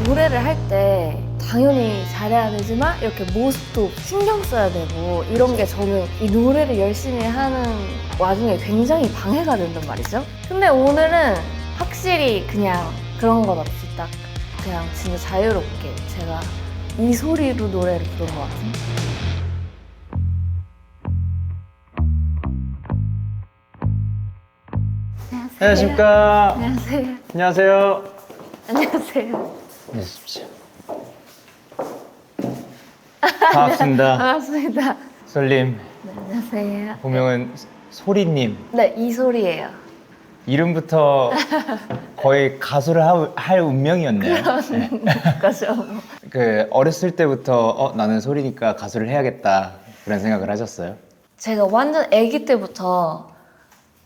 노래를 할 때 당연히 잘해야 되지만 이렇게 모습도 신경 써야 되고 이런 게 저는 이 노래를 열심히 하는 와중에 굉장히 방해가 된단 말이죠. 근데 오늘은 확실히 그냥 그런 것 없이 딱 그냥 진짜 자유롭게 제가 이 소리로 노래를 부른 것 같은. 안녕하십니까. 안녕하세요. 안녕하세요. 안녕하세요. 안녕하십시오. 반갑습니다. 반갑습니다. 솔님, 네, 안녕하세요. 본명은 소리님. 네, 이 소리예요. 이름부터 거의 가수를 할 운명이었네요. 네. 그죠? 그 어렸을 때부터 나는 소리니까 가수를 해야겠다 그런 생각을 하셨어요? 제가 완전 아기 때부터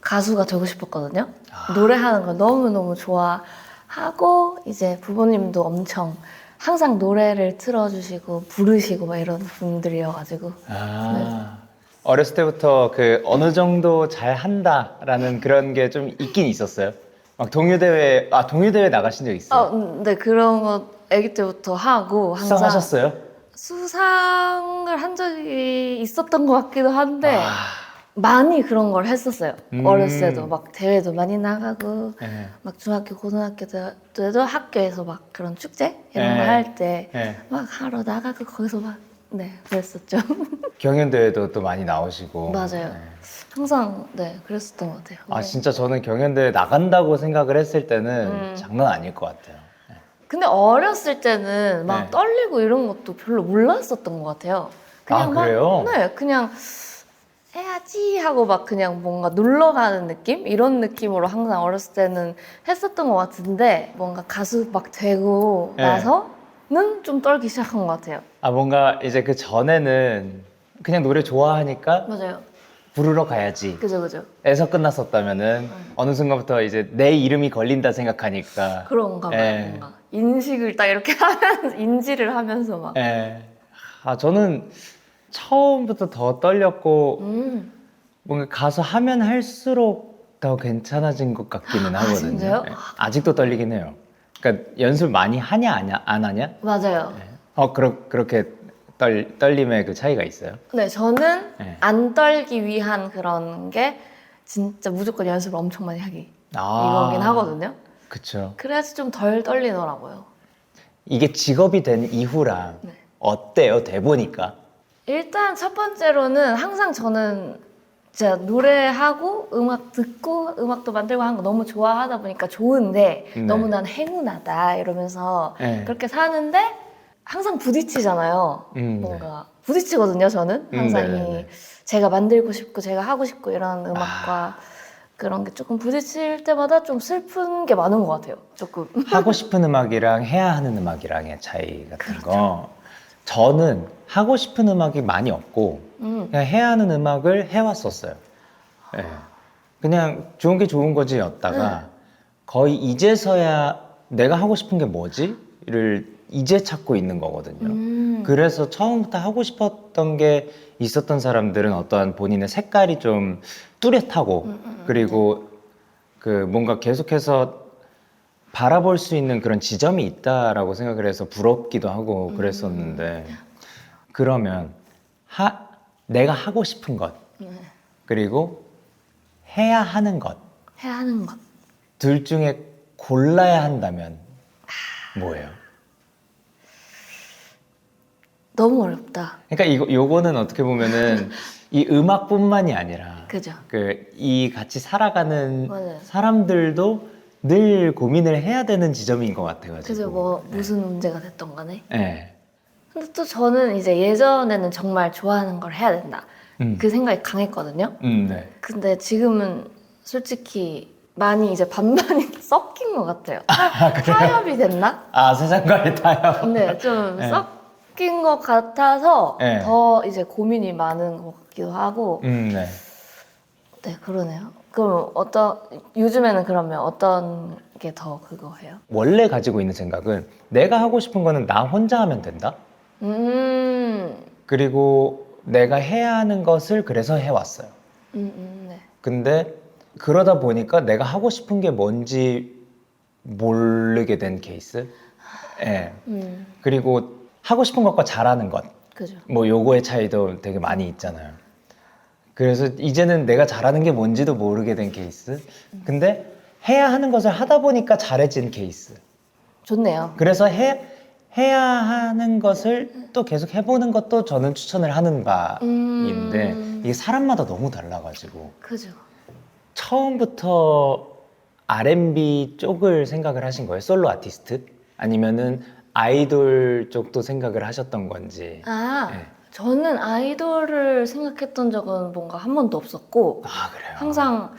가수가 되고 싶었거든요. 노래하는 걸 너무너무 좋아하고 이제 부모님도 엄청 항상 노래를 틀어주시고 부르시고 막 이런 분들이어가지고 어렸을 때부터 그 어느 정도 잘 한다라는 그런 게 좀 있긴 있었어요? 막 동요대회 나가신 적 있어요? 네, 그런 거 아기 때부터 하고 항상 수상하셨어요? 수상을 한 적이 있었던 것 같기도 한데 많이 그런 걸 했었어요. 어렸을 때도 막 대회도 많이 나가고 네. 막 중학교, 고등학교 때도 학교에서 막 그런 축제 이런 거 네. 할 때 막 네. 하러 나가고 거기서 막 그랬었죠. 경연대회도 또 많이 나오시고. 맞아요. 네. 항상 그랬었던 것 같아요. 네. 진짜 저는 경연대회 나간다고 생각을 했을 때는 장난 아닐 것 같아요. 근데 어렸을 때는 막 네. 떨리고 이런 것도 별로 몰랐었던 것 같아요. 그냥 그래요? 그냥 해야지 하고 막 그냥 뭔가 놀러 가는 느낌? 이런 느낌으로 항상 어렸을 때는 했었던 것 같은데 뭔가 가수 막 되고 네. 나서는 좀 떨기 시작한 것 같아요. 뭔가 이제 그 전에는 그냥 노래 좋아하니까 맞아요. 부르러 가야지 그죠, 그죠. 에서 끝났었다면은 어느 순간부터 이제 내 이름이 걸린다 생각하니까 그런가 봐요. 예. 뭔가 인식을 딱 이렇게 하면서 인지를 하면서 막. 예. 저는 처음부터 더 떨렸고 음. 뭔가 가수 하면 할수록 더 괜찮아진 것 같기는 하거든요. 진짜요? 예. 아직도 떨리긴 해요. 그러니까 연습 많이 하냐 안 하냐? 맞아요. 그렇게 떨림의 그 차이가 있어요? 네, 저는 네. 안 떨기 위한 그런 게 진짜 무조건 연습을 엄청 많이 하기 이거긴 하거든요. 그쵸. 그래야지 좀 덜 떨리더라고요. 이게 직업이 된 이후랑 네. 어때요? 돼보니까? 일단 첫 번째로는 항상 저는 제가 노래하고 음악 듣고 음악도 만들고 하는 거 너무 좋아하다 보니까 좋은데 네. 너무 난 행운하다 이러면서 네. 그렇게 사는데 항상 부딪히잖아요. 뭔가 부딪히거든요, 저는. 항상 네네네. 제가 만들고 싶고 제가 하고 싶고 이런 음악과 그런 게 조금 부딪힐 때마다 좀 슬픈 게 많은 것 같아요. 조금. 하고 싶은 음악이랑 해야 하는 음악이랑의 차이 같은 그렇죠. 거. 저는 하고 싶은 음악이 많이 없고 그냥 해야 하는 음악을 해왔었어요. 예. 그냥 좋은 게 좋은 거지였다가 거의 이제서야 내가 하고 싶은 게 뭐지?를 이제 찾고 있는 거거든요. 그래서 처음부터 하고 싶었던 게 있었던 사람들은 어떠한 본인의 색깔이 좀 뚜렷하고 그리고 그 뭔가 계속해서 바라볼 수 있는 그런 지점이 있다라고 생각을 해서 부럽기도 하고 그랬었는데 그러면 내가 하고 싶은 것 그리고 해야 하는 것 해야 하는 것. 둘 중에 골라야 한다면 뭐예요? 너무 어렵다. 그러니까 요거는 어떻게 보면은 이 음악뿐만이 아니라 그죠? 이 같이 살아가는 맞아요. 사람들도 늘 고민을 해야 되는 지점인 것 같아가지고. 그죠? 뭐 무슨 문제가 됐던 간에. 네. 근데 또 저는 이제 예전에는 정말 좋아하는 걸 해야 된다. 음. 그 생각이 강했거든요. 네. 근데 지금은 솔직히 많이 이제 반반이 섞인 것 같아요. 타협이 됐나? 세상과의 타협. 근데 좀 네. 섞인 것 같아서 네. 더 이제 고민이 많은 것 같기도 하고. 네. 네, 그러네요. 그럼 요즘에는 그러면 어떤 게 더 그거예요? 원래 가지고 있는 생각은 내가 하고 싶은 거는 나 혼자 하면 된다. 그리고 내가 해야 하는 것을 그래서 해왔어요. 네. 근데 그러다 보니까 내가 하고 싶은 게 뭔지 모르게 된 케이스? 예. 그리고 하고 싶은 것과 잘하는 것. 그죠. 뭐 요거의 차이도 되게 많이 있잖아요. 그래서 이제는 내가 잘하는 게 뭔지도 모르게 된 케이스. 근데 해야 하는 것을 하다 보니까 잘해진 케이스. 좋네요. 그래서 해야 하는 것을 또 계속 해보는 것도 저는 추천을 하는 바인데 이게 사람마다 너무 달라가지고 그죠. 처음부터 R&B 쪽을 생각을 하신 거예요? 솔로 아티스트? 아니면은 아이돌 쪽도 생각을 하셨던 건지. 네. 저는 아이돌을 생각했던 적은 뭔가 한 번도 없었고 그래요? 항상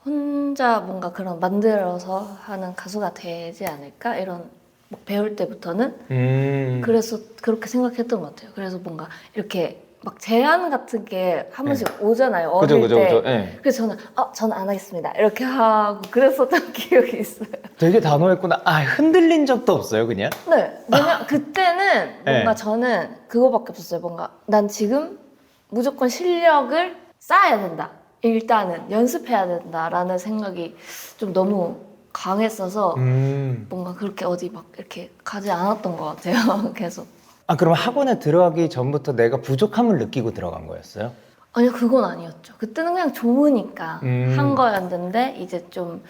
혼자 뭔가 그런 만들어서 하는 가수가 되지 않을까 이런 막 배울 때부터는 그래서 그렇게 생각했던 것 같아요. 그래서 뭔가 이렇게 막 제안 같은 게 한 번씩 오잖아요. 어릴 그죠, 때. 그죠. 네. 그래서 저는 안 하겠습니다. 이렇게 하고 그랬었던 기억이 있어요. 되게 단호했구나. 흔들린 적도 없어요, 그냥? 네. 왜냐 그때는 뭔가 네. 저는 그거밖에 없었어요. 뭔가 난 지금 무조건 실력을 쌓아야 된다. 일단은 연습해야 된다라는 생각이 좀 너무 강했어서 뭔가 그렇게 어디 막 이렇게 가지 않았던 것 같아요. 계속. 그럼 학원에 들어가기 전부터 내가 부족함을 느끼고 들어간 거였어요? 아니요, 그건 아니었죠. 그때는 그냥 좋으니까 한 거였는데 이제 좀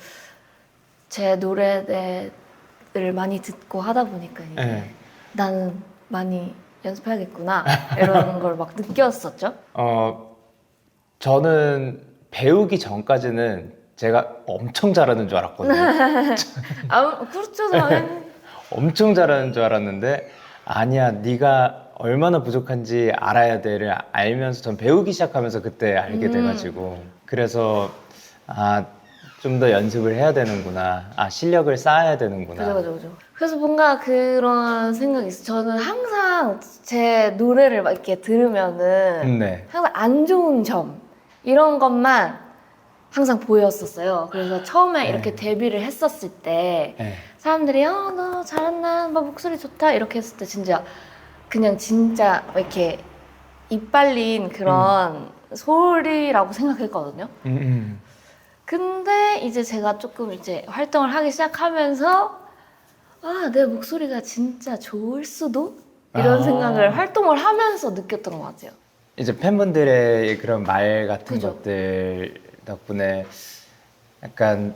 제 노래를 많이 듣고 하다 보니까 이제 네. 나는 많이 연습해야겠구나 이런 걸 막 느꼈었죠. 저는 배우기 전까지는 제가 엄청 잘하는 줄 알았거든요. 그렇죠, 당연히. 엄청 잘하는 줄 알았는데 아니야, 네가 얼마나 부족한지 알아야 돼를 알면서 전 배우기 시작하면서 그때 알게 돼가지고 그래서 좀 더 연습을 해야 되는구나, 실력을 쌓아야 되는구나. 그죠. 그래서 뭔가 그런 생각이 있어요. 저는 항상 제 노래를 막 이렇게 들으면은 네. 항상 안 좋은 점 이런 것만 항상 보였었어요. 그래서 처음에 이렇게 데뷔를 했었을 때 네. 사람들이 너 잘한다, 막 목소리 좋다 이렇게 했을 때 진짜 막 이렇게 이빨린 그런 소리라고 생각했거든요. 근데 이제 제가 조금 이제 활동을 하기 시작하면서 내 목소리가 진짜 좋을 수도? 이런 생각을 활동을 하면서 느꼈던 것 같아요. 이제 팬분들의 그런 말 같은 그죠. 것들 덕분에 약간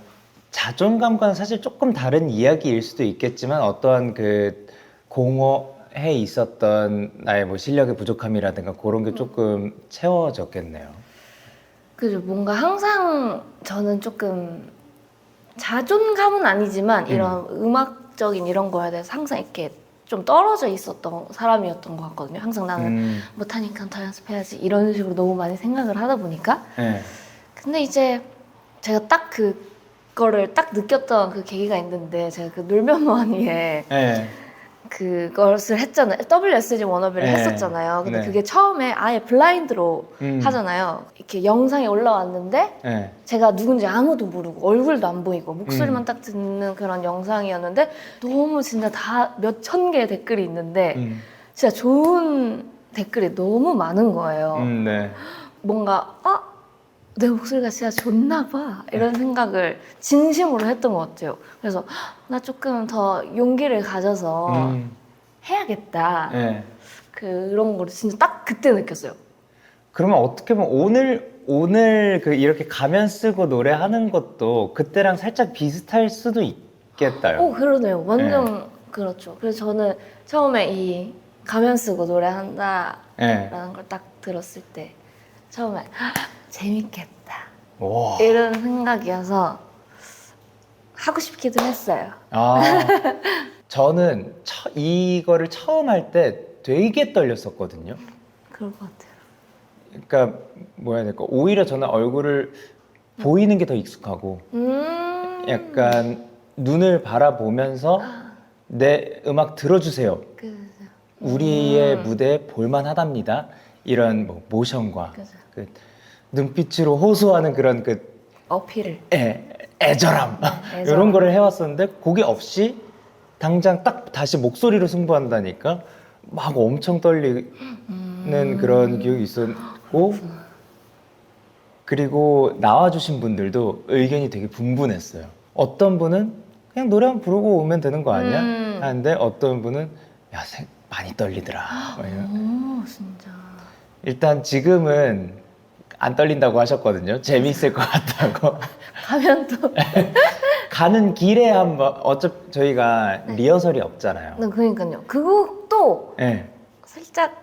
자존감과는 사실 조금 다른 이야기일 수도 있겠지만 어떠한 그 공허해 있었던 나의 뭐 실력의 부족함이라든가 그런 게 조금 채워졌겠네요. 그죠. 뭔가 항상 저는 조금 자존감은 아니지만 이런 음악적인 이런 거에 대해서 항상 이렇게 좀 떨어져 있었던 사람이었던 것 같거든요. 항상 나는 못하니까 더 연습해야지 이런 식으로 너무 많이 생각을 하다 보니까. 네. 근데 이제 제가 딱 그거를 딱 느꼈던 그 계기가 있는데 제가 그 놀면뭐하니에 네. 그것을 했잖아요. WSG 워너비를 네. 했었잖아요. 근데 네. 그게 처음에 아예 블라인드로 하잖아요. 이렇게 영상이 올라왔는데 네. 제가 누군지 아무도 모르고 얼굴도 안 보이고 목소리만 딱 듣는 그런 영상이었는데 너무 진짜 다 몇천 개의 댓글이 있는데 진짜 좋은 댓글이 너무 많은 거예요. 네. 뭔가 내 목소리가 진짜 좋나 봐 이런 생각을 진심으로 했던 것 같아요. 그래서 나 조금 더 용기를 가져서 해야겠다. 네. 그런 걸 진짜 딱 그때 느꼈어요. 그러면 어떻게 보면 오늘 그 이렇게 가면 쓰고 노래하는 것도 그때랑 살짝 비슷할 수도 있겠다요. 그러네요. 완전 그렇죠. 그래서 저는 처음에 이 가면 쓰고 노래한다라는 걸 딱 들었을 때 처음에 재밌겠다 와. 이런 생각이어서 하고 싶기도 했어요. 저는 이거를 처음 할 때 되게 떨렸었거든요. 그럴 것 같아요. 그러니까 뭐야 해야 될까? 오히려 저는 얼굴을 보이는 게 더 익숙하고 약간 눈을 바라보면서 내 음악 들어주세요. 우리의 무대 볼만하답니다. 이런 뭐 모션과 그 눈빛으로 호소하는 그런 그 어필을 애절함 이런 거를 해왔었는데 그게 없이 당장 딱 다시 목소리로 승부한다니까 막 엄청 떨리는 그런 기억이 있었고 그리고 나와주신 분들도 의견이 되게 분분했어요. 어떤 분은 그냥 노래 한번 부르고 오면 되는 거 아니야? 하는데 어떤 분은 야, 많이 떨리더라. 뭐 이런. 오, 진짜. 일단 지금은 안 떨린다고 하셨거든요. 재밌을 것 같다고. 가면 또. 가는 길에 한번 어차피 저희가 네. 리허설이 없잖아요. 네, 그러니까요. 그것도 네. 살짝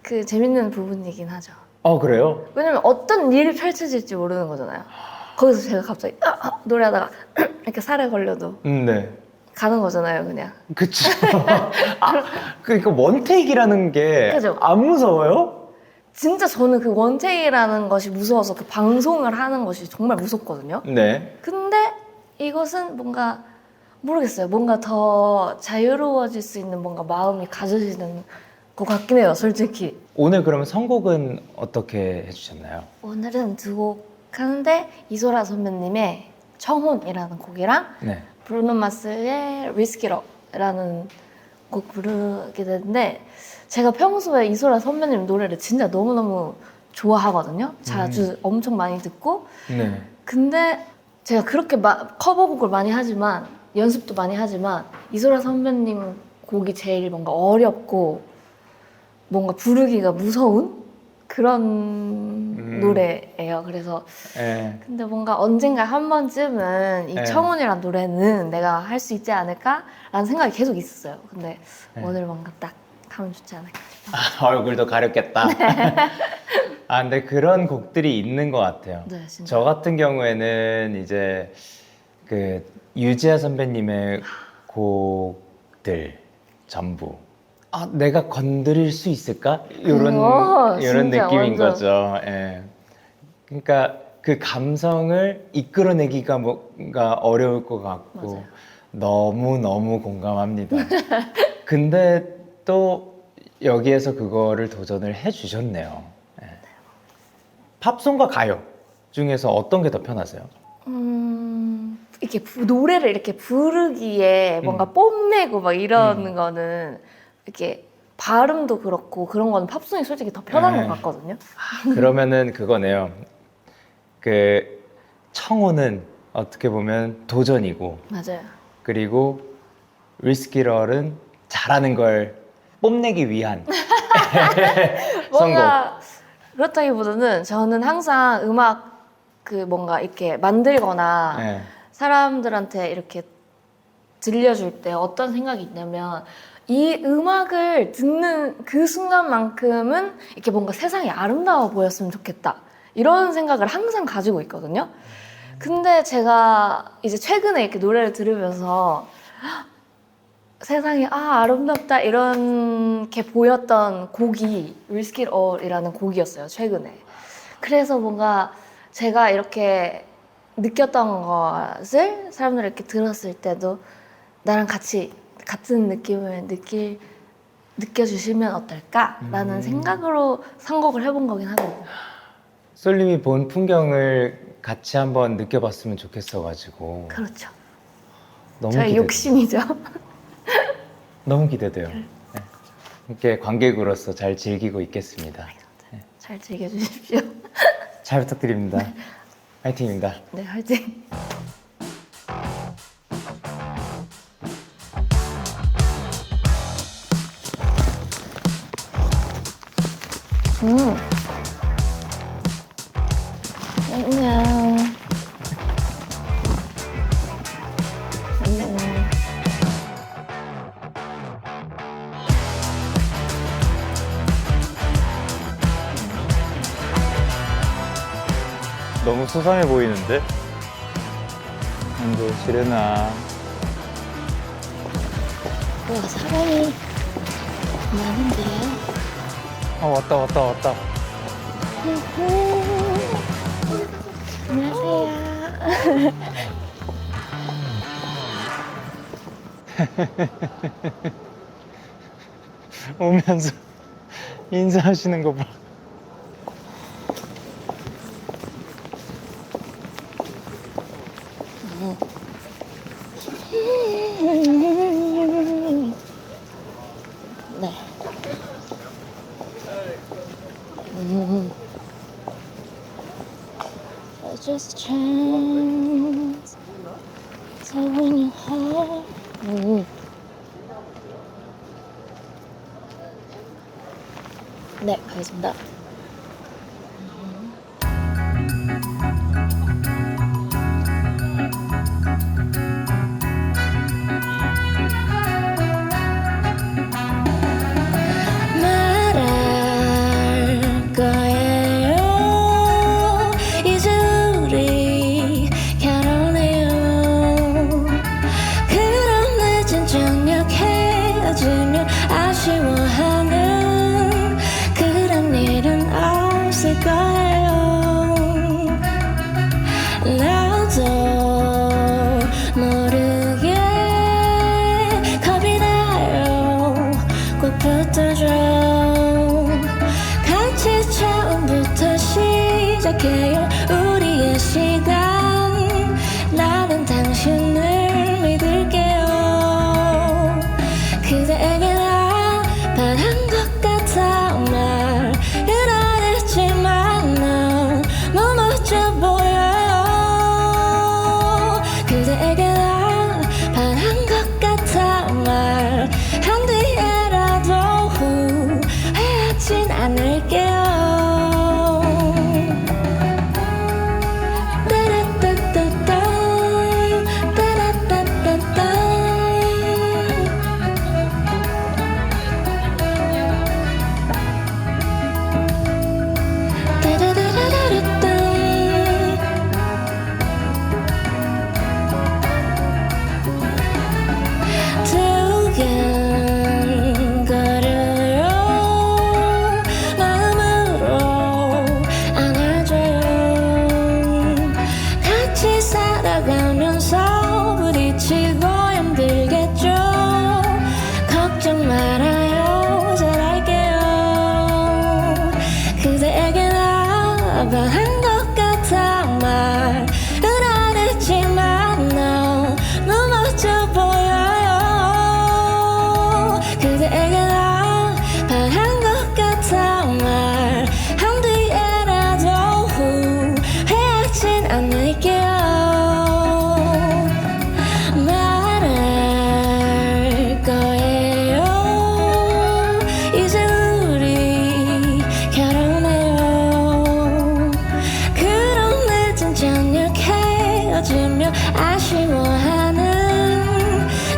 그 재밌는 부분이긴 하죠. 그래요? 왜냐면 어떤 일이 펼쳐질지 모르는 거잖아요. 거기서 제가 갑자기 노래하다가 이렇게 살에 걸려도 네. 가는 거잖아요, 그냥. 그쵸. 그러니까 원테이크라는 게 그죠? 안 무서워요? 진짜 저는 그 원테이라는 것이 무서워서 그 방송을 하는 것이 정말 무섭거든요. 네. 근데 이것은 뭔가 모르겠어요. 뭔가 더 자유로워질 수 있는 뭔가 마음이 가져지는 것 같긴 해요, 솔직히. 오늘 그러면 선곡은 어떻게 해주셨나요? 오늘은 두 곡 하는데 이소라 선배님의 청혼이라는 곡이랑 네. 브루노 마스의 리스키러라는 곡 부르게 됐는데 제가 평소에 이소라 선배님 노래를 진짜 너무너무 좋아하거든요. 자주 엄청 많이 듣고 네. 근데 제가 그렇게 커버곡을 많이 하지만 연습도 많이 하지만 이소라 선배님 곡이 제일 뭔가 어렵고 뭔가 부르기가 무서운 그런 노래예요. 그래서 네. 근데 뭔가 언젠가 한 번쯤은 이 네. 청혼이란 노래는 내가 할 수 있지 않을까라는 생각이 계속 있었어요. 근데 네. 오늘 뭔가 딱 하면 좋지 않을까 싶어요. 얼굴도 가렸겠다. 근데 그런 곡들이 있는 것 같아요. 네, 진짜. 저 같은 경우에는 이제 그 유지아 선배님의 곡들 전부 내가 건드릴 수 있을까? 이런 진짜 느낌인 완전. 거죠. 예. 그러니까 그 감성을 이끌어내기가 뭔가 어려울 것 같고 맞아요. 너무 공감합니다. 근데 또 여기에서 그거를 도전을 해주셨네요. 예. 팝송과 가요 중에서 어떤 게 더 편하세요? 이렇게 노래를 이렇게 부르기에 뭔가 뽐내고 막 이러는 거는 이렇게 발음도 그렇고 그런 거는 팝송이 솔직히 더 편한 네. 것 같거든요. 그러면은 그거네요. 그 청혼은 어떻게 보면 도전이고 맞아요. 그리고 리스키럴은 잘하는 걸 뽐내기 위한 뭔가 그렇다기보다는 저는 항상 음악 그 뭔가 이렇게 만들거나 네. 사람들한테 이렇게 들려줄 때 어떤 생각이 있냐면 이 음악을 듣는 그 순간만큼은 이렇게 뭔가 세상이 아름다워 보였으면 좋겠다 이런 생각을 항상 가지고 있거든요. 근데 제가 이제 최근에 이렇게 노래를 들으면서 세상이 아름답다 이렇게 보였던 곡이 Risk It All이라는 곡이었어요, 최근에. 그래서 뭔가 제가 이렇게 느꼈던 것을 사람들이 이렇게 들었을 때도 나랑 같은 느낌을 느껴주시면 어떨까라는 생각으로 선곡을 해본 거긴 하거든요. 솔님이 본 풍경을 같이 한번 느껴봤으면 좋겠어가지고 그렇죠. 너무 저의 기대돼요. 욕심이죠. 너무 기대돼요. 네. 이렇게 관객으로서 잘 즐기고 있겠습니다. 잘 즐겨주십시오. 잘 부탁드립니다. 화이팅입니다. 네, 화이팅. 안녕. 너무 수상해 보이는데? 근데 시레나 와, 사람이 많은데요? 왔다 안녕하세요. 오면서 인사하시는 거 봐. 네. Just chance. So when you have 네, 알겠습니다. 말할 거예요. 이제 우리 결혼해요. 그럼 늦은 저녁 헤어지면 아쉬워하는 그런 일은 없을 거예요. 나도 모르게 겁이 나요. 꼭 붙어줘. 같이 처음부터 시작해요. 우리의 시간. 나는 당신을 믿을게요. 그대에게 나 바란 것 같아. 말을 안 했지만 난 너무 멋져 보여요. 그대에게 나 바란 것 같아. 말한 뒤에라도 후회하진 않을게요. 따라따따따, 따라따따따. 두근거려요. 마음으로 안아줘요. 같이 살아가면서 부딪히고 힘들겠죠. 걱정 말아요. 잘할게요. 그대에게 나 바란 것 같아. 말을 안 했지만 너무 멋져 보여요. 그대에게 나 바란 것 같아. 말한 뒤에라도 후회하진 않을게요. 말할 거예요. 이제 우리 결혼해요. 그럼 늦은 저녁 헤어지며 아쉬워하는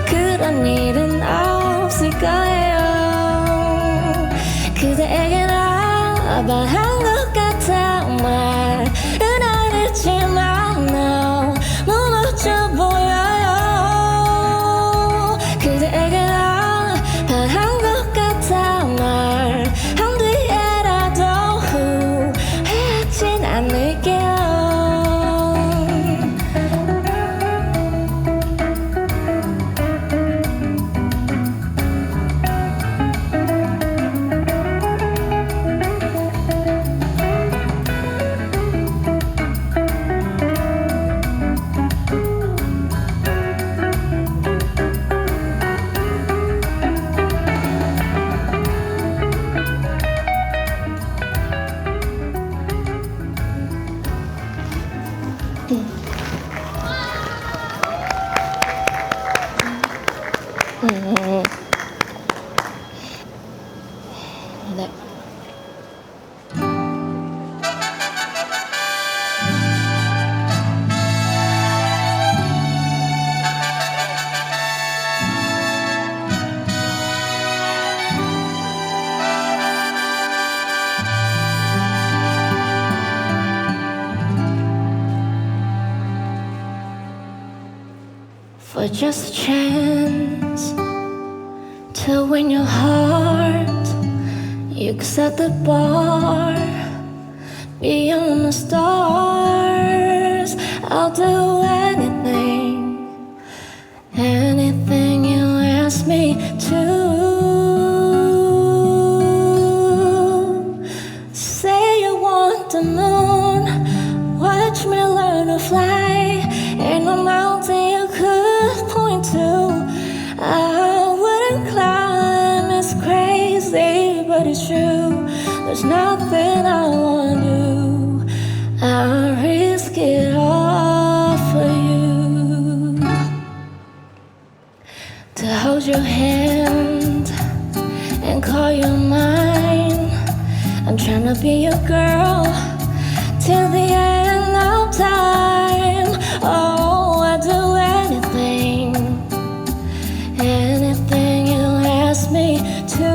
그런 일은 없을 거예요. 그대에게 나 바란 것 같아. 말은 안 했지만 너무 멋져 보여요. 그대에게 나 바란 것 같아. 말한 뒤에라도 후회하진 않을게요. 네. For just a chance to win your heart, you could set the bar beyond the stars. I'll do anything, anything you ask me to. Say you want the moon, watch me learn to fly. Ain't no mountain you could point to I wouldn't climb. It's crazy, but it's true. There's nothing I won't do. I'll risk it all for you. To hold your hand and call you mine, I'm trying to be your girl till the end of time. Oh, I'd do anything, anything you ask me to.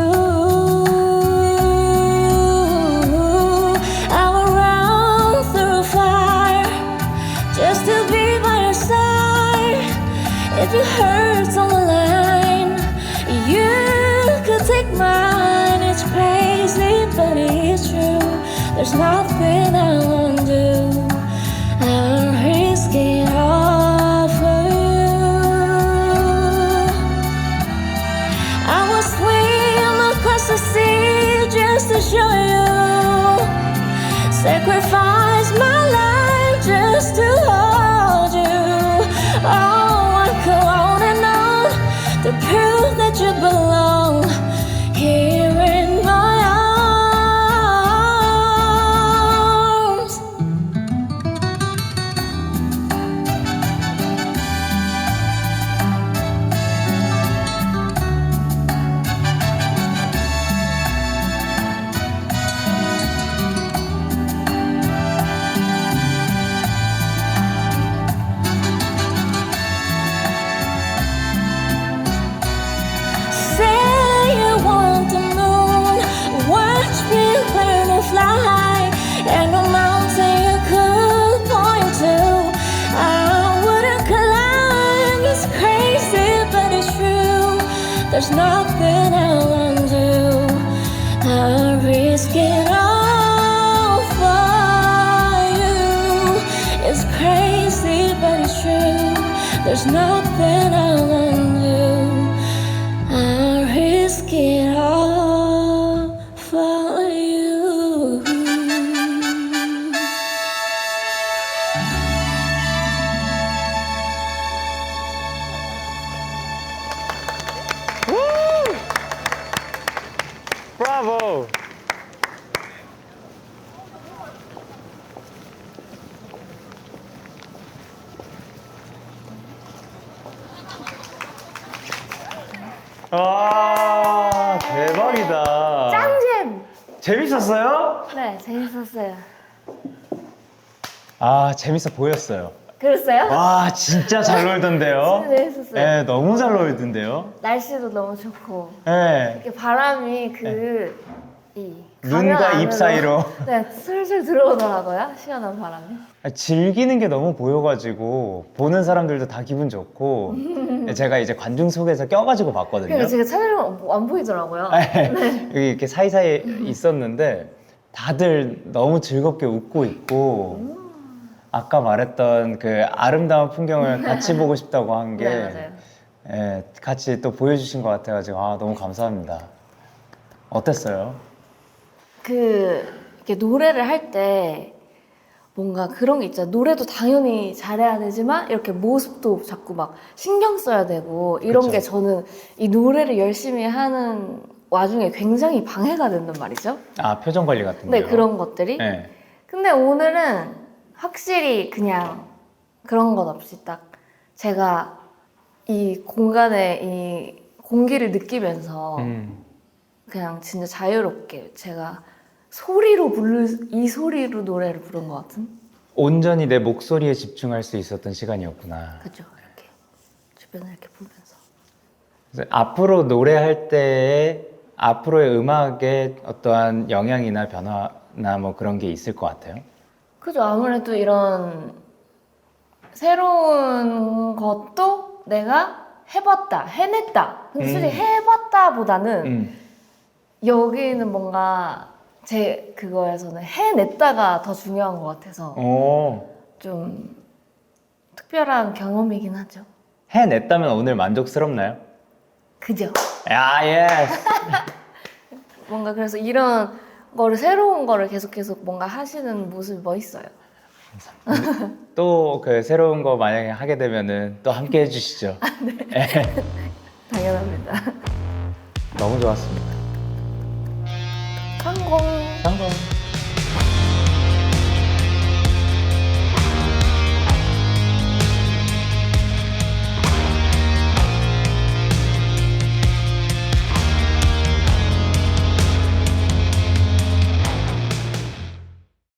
I will run through fire just to be by your side. If it hurts on the line, you could take mine. It's crazy, but it's true. There's nothing I won't do. I'll risk it all for you. I will swim across the sea just to show you. Sacrifice my life just to hold you. Oh, I go on and on to prove that you belong here in my arms. Say you want the moon, watch me learn to fly, and a mountain you could point to. I wouldn't climb, it's crazy, but it's true. There's nothing I won't do. I'll risk it all for you. It's crazy, but it's true. There's nothing I won't do. I'll risk it all for you. 브라보! 와, 대박이다. 짱잼! 재밌었어요? 네, 재밌었어요. 아, 재밌어 보였어요. 그랬어요? 와, 진짜 잘 놀던데요? 진짜 재밌었어요. 네, 너무 잘 놀던데요? 날씨도 너무 좋고 네. 이렇게 바람이 이 눈과 가면 입 안으로 사이로. 네, 슬슬 들어오더라고요. 시원한 바람이. 즐기는 게 너무 보여가지고 보는 사람들도 다 기분 좋고 제가 이제 관중 속에서 껴가지고 봤거든요. 그러니까 제가 찾으려면 안 보이더라고요. 네. 여기 이렇게 사이사이에 있었는데 다들 너무 즐겁게 웃고 있고 아까 말했던 그 아름다운 풍경을 같이 보고 싶다고 한 게 네, 맞아요. 같이 또 보여주신 것 같아가지고 너무 감사합니다. 어땠어요? 이렇게 노래를 할 때 뭔가 그런 게 있잖아요. 노래도 당연히 잘해야 되지만 이렇게 모습도 자꾸 막 신경 써야 되고 이런 그쵸. 게 저는 이 노래를 열심히 하는 와중에 굉장히 방해가 된단 말이죠. 표정 관리 같은 네, 거요? 그런 것들이. 네. 근데 오늘은 확실히 그냥 그런 것 없이 딱 제가 이 공간에 이 공기를 느끼면서 그냥 진짜 자유롭게 제가 이 소리로 노래를 부른 것 같은? 온전히 내 목소리에 집중할 수 있었던 시간이었구나. 그죠, 이렇게 주변을 이렇게 보면서. 그래서 앞으로 노래할 때 앞으로의 음악에 어떠한 영향이나 변화나 뭐 그런 게 있을 것 같아요? 그죠, 아무래도 이런 새로운 것도 내가 해봤다, 해냈다. 근데 솔직히 해봤다보다는 여기는 뭔가 제 그거에서는 해냈다가 더 중요한 것 같아서 좀 특별한 경험이긴 하죠. 해냈다면 오늘 만족스럽나요? 그죠? 예스! 뭔가 그래서 이런 거를 새로운 거를 계속 뭔가 하시는 모습이 멋있어요. 또 그 새로운 거 만약에 하게 되면은 또 함께 해주시죠. 당연합니다. 너무 좋았습니다. 성공! 성공!